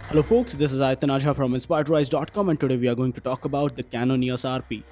Hello folks, this is Aitanaja from inspiredrise.com and today we are going to talk about the Canon EOS RP.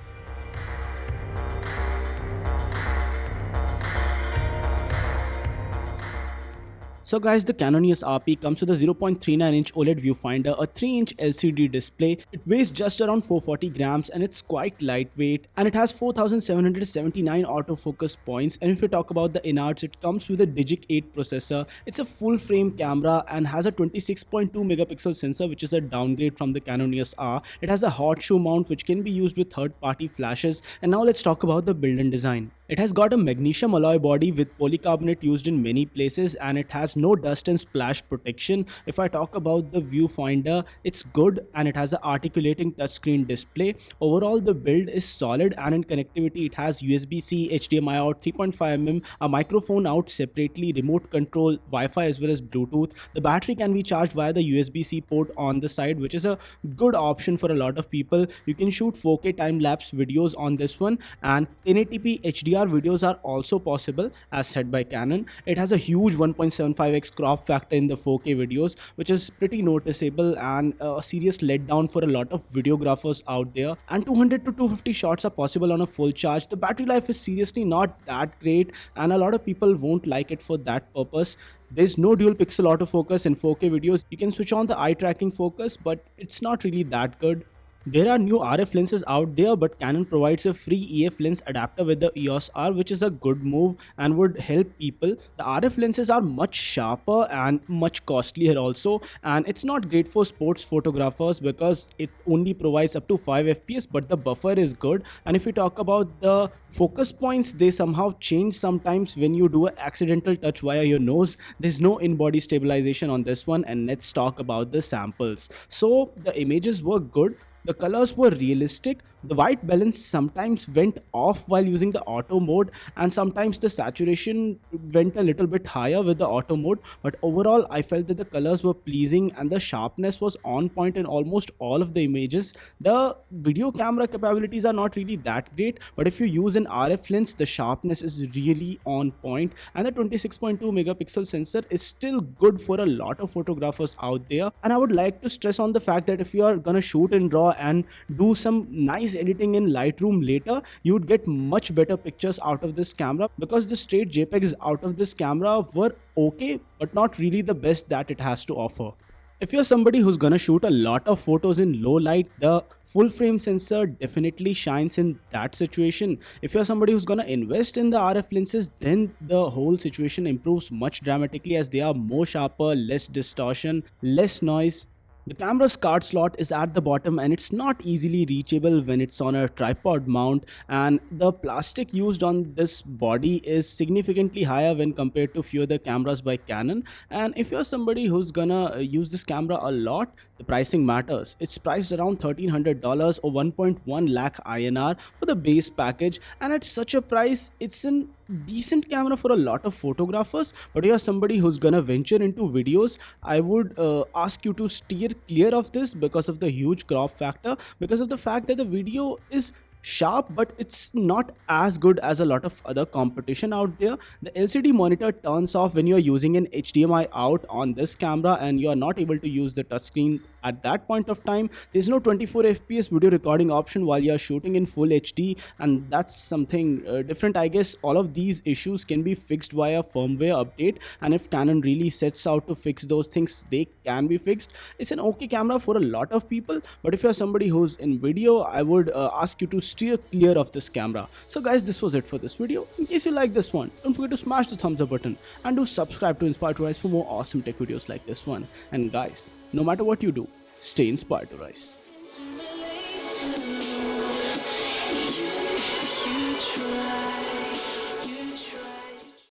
So guys, the Canon EOS RP comes with a 0.39-inch OLED viewfinder, a 3-inch LCD display. It weighs just around 440 grams and it's quite lightweight, and it has 4779 autofocus points. And if we talk about the innards, it comes with a Digic 8 processor. It's a full frame camera and has a 26.2 megapixel sensor, which is a downgrade from the Canon EOS R. It has a hot shoe mount which can be used with third-party flashes. And now let's talk about the build and design. It has got a magnesium alloy body with polycarbonate used in many places, and it has no dust and splash protection. If I talk about the viewfinder, it's good and it has an articulating touchscreen display. Overall, the build is solid, and in connectivity, it has USB-C, HDMI out, 3.5mm, a microphone out separately, remote control, Wi-Fi as well as Bluetooth. The battery can be charged via the USB-C port on the side, which is a good option for a lot of people. You can shoot 4K time-lapse videos on this one, and 1080p HDR videos are also possible as said by Canon. It has a huge 1.75x crop factor in the 4K videos, which is pretty noticeable and a serious letdown for a lot of videographers out there. And 200 to 250 shots are possible on a full charge. The battery life is seriously not that great, and a lot of people won't like it for that purpose. There's no dual pixel autofocus in 4K videos. You can switch on the eye tracking focus, but it's not really that good. There are new RF lenses out there, but Canon provides a free EF lens adapter with the EOS R, which is a good move and would help people. The RF lenses are much sharper and much costlier also, and it's not great for sports photographers because it only provides up to 5 fps, but the buffer is good. And if we talk about the focus points, they somehow change sometimes when you do an accidental touch via your nose. There's no in-body stabilization on this one. And let's talk about the samples. So the images were good. The colors were realistic. The white balance sometimes went off while using the auto mode, and sometimes the saturation went a little bit higher with the auto mode. But overall, I felt that the colors were pleasing and the sharpness was on point in almost all of the images. The video camera capabilities are not really that great, but if you use an RF lens, the sharpness is really on point, and the 26.2 megapixel sensor is still good for a lot of photographers out there. And I would like to stress on the fact that if you are gonna shoot in RAW and do some nice editing in Lightroom later, you would get much better pictures out of this camera, because the straight JPEGs out of this camera were okay, but not really the best that it has to offer. If you're somebody who's gonna shoot a lot of photos in low light, the full frame sensor definitely shines in that situation. If you're somebody who's gonna invest in the RF lenses, then the whole situation improves much dramatically, as they are more sharper, less distortion, less noise. The camera's card slot is at the bottom and it's not easily reachable when it's on a tripod mount, and the plastic used on this body is significantly higher when compared to few other cameras by Canon. And if you're somebody who's gonna use this camera a lot, the pricing matters. It's priced around $1,300 or 1.1 lakh INR for the base package, and at such a price, it's an decent camera for a lot of photographers. But if you're somebody who's gonna venture into videos, I would ask you to steer clear of this because of the huge crop factor, because of the fact that the video is sharp but it's not as good as a lot of other competition out there. The LCD monitor turns off when you're using an HDMI out on this camera, and you're not able to use the touchscreen at that point of time. There's no 24 fps video recording option while you're shooting in full HD, and that's something different. I guess all of these issues can be fixed via firmware update, and if Canon really sets out to fix those things, they can be fixed. It's an okay camera for a lot of people, but if you're somebody who's in video, I would ask you to steer clear of this camera. So guys, this was it for this video. In case you like this one, don't forget to smash the thumbs up button and do subscribe to Inspired to Rise for more awesome tech videos like this one. And guys, no matter what you do, stay inspired to rise.